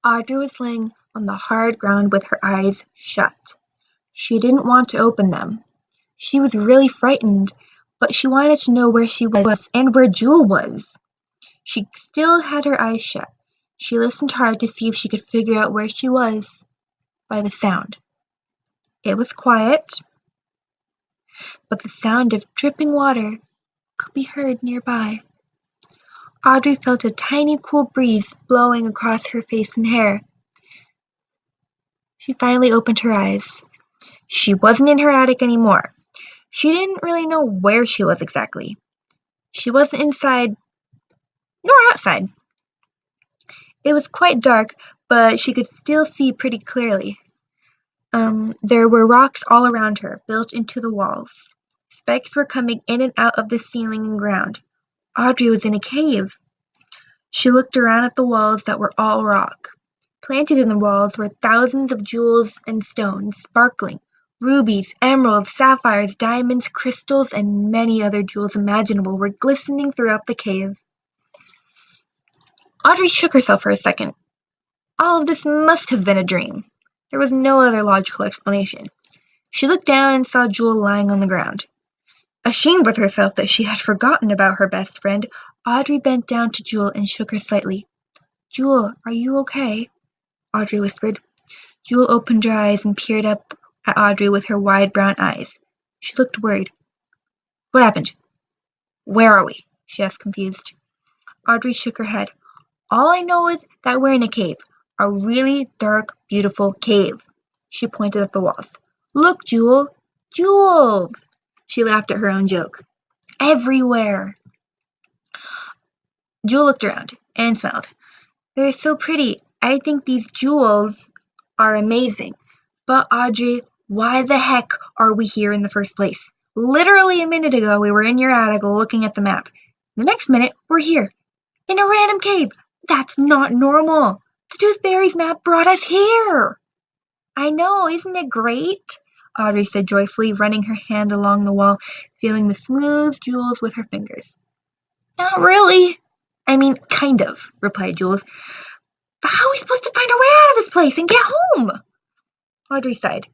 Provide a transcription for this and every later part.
Audrey was laying on the hard ground with her eyes shut. She didn't want to open them. She was really frightened, but she wanted to know where she was and where Jewel was. She still had her eyes shut. She listened hard to see if she could figure out where she was by the sound. It was quiet, but the sound of dripping water could be heard nearby. Audrey felt a tiny cool breeze blowing across her face and hair. She finally opened her eyes. She wasn't in her attic anymore. She didn't really know where she was exactly. She wasn't inside nor outside. It was quite dark, but she could still see pretty clearly. There were rocks all around her, built into the walls. Spikes were coming in and out of the ceiling and ground. Audrey was in a cave. She looked around at the walls that were all rock. Planted in the walls were thousands of jewels and stones, sparkling. Rubies, emeralds, sapphires, diamonds, crystals, and many other jewels imaginable were glistening throughout the cave. Audrey shook herself for a second. All of this must have been a dream. There was no other logical explanation. She looked down and saw Jewel lying on the ground. Ashamed with herself that she had forgotten about her best friend, Audrey bent down to Jewel and shook her slightly. "Jewel, are you okay?" Audrey whispered. Jewel opened her eyes and peered up at Audrey with her wide brown eyes. She looked worried. "What happened? Where are we?" she asked, confused. Audrey shook her head. "All I know is that we're in a cave. A really dark, beautiful cave." She pointed at the walls. "Look, Jewel! Jewels!" She laughed at her own joke. "Everywhere!" Jewel looked around and smiled. "They're so pretty. I think these jewels are amazing. But Audrey, why the heck are we here in the first place? Literally a minute ago we were in your attic looking at the map. The next minute we're here, in a random cave. That's not normal. The Tooth Fairy's map brought us here." "I know, isn't it great?" Audrey said joyfully, running her hand along the wall, feeling the smooth jewels with her fingers. "Not really. I mean, kind of," replied Jules. "But how are we supposed to find our way out of this place and get home?" Audrey sighed.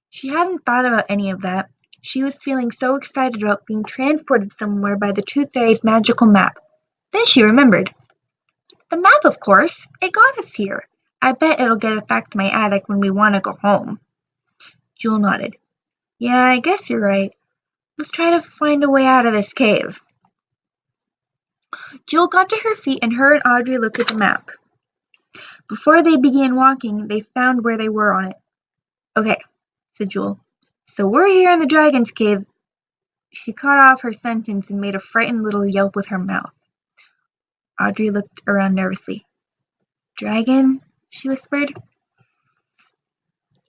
She hadn't thought about any of that. She was feeling so excited about being transported somewhere by the Tooth Fairy's magical map. Then she remembered. "The map, of course. It got us here. I bet it'll get us back to my attic when we want to go home." Jewel nodded. "Yeah, I guess you're right. Let's try to find a way out of this cave." Jewel got to her feet and her and Audrey looked at the map. Before they began walking, they found where they were on it. "Okay," said Jewel. "So we're here in the dragon's cave." She cut off her sentence and made a frightened little yelp with her mouth. Audrey looked around nervously. "Dragon?" she whispered.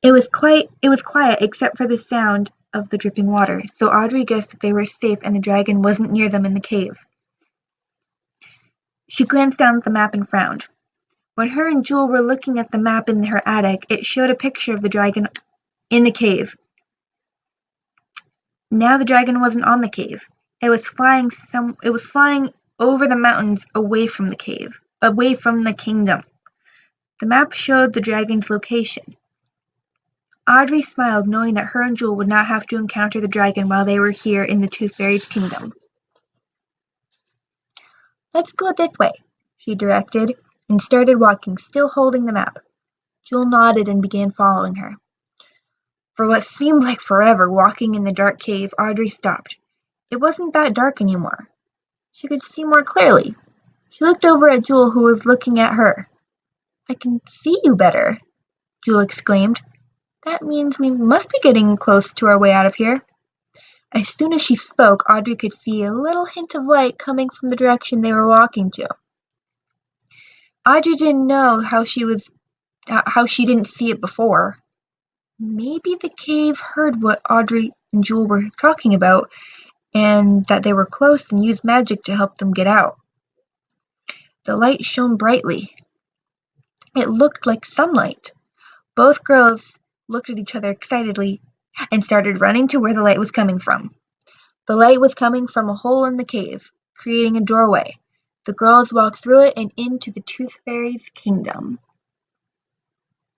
It was quiet except for the sound of the dripping water, so Audrey guessed that they were safe and the dragon wasn't near them in the cave. She glanced down at the map and frowned. When her and Jewel were looking at the map in her attic, it showed a picture of the dragon in the cave. Now the dragon wasn't on the cave. It was flying over the mountains away from the cave, away from the kingdom. The map showed the dragon's location. Audrey smiled, knowing that her and Jewel would not have to encounter the dragon while they were here in the Tooth Fairy's kingdom. "Let's go this way," she directed, and started walking, still holding the map. Jewel nodded and began following her. For what seemed like forever walking in the dark cave, Audrey stopped. It wasn't that dark anymore. She could see more clearly. She looked over at Jewel, who was looking at her. "I can see you better," Jewel exclaimed. "That means we must be getting close to our way out of here." As soon as she spoke, Audrey could see a little hint of light coming from the direction they were walking to. Audrey didn't know how she didn't see it before. Maybe the cave heard what Audrey and Jewel were talking about, and that they were close and used magic to help them get out. The light shone brightly. It looked like sunlight. Both girls looked at each other excitedly and started running to where the light was coming from. The light was coming from a hole in the cave, creating a doorway. The girls walked through it and into the Tooth Fairy's kingdom.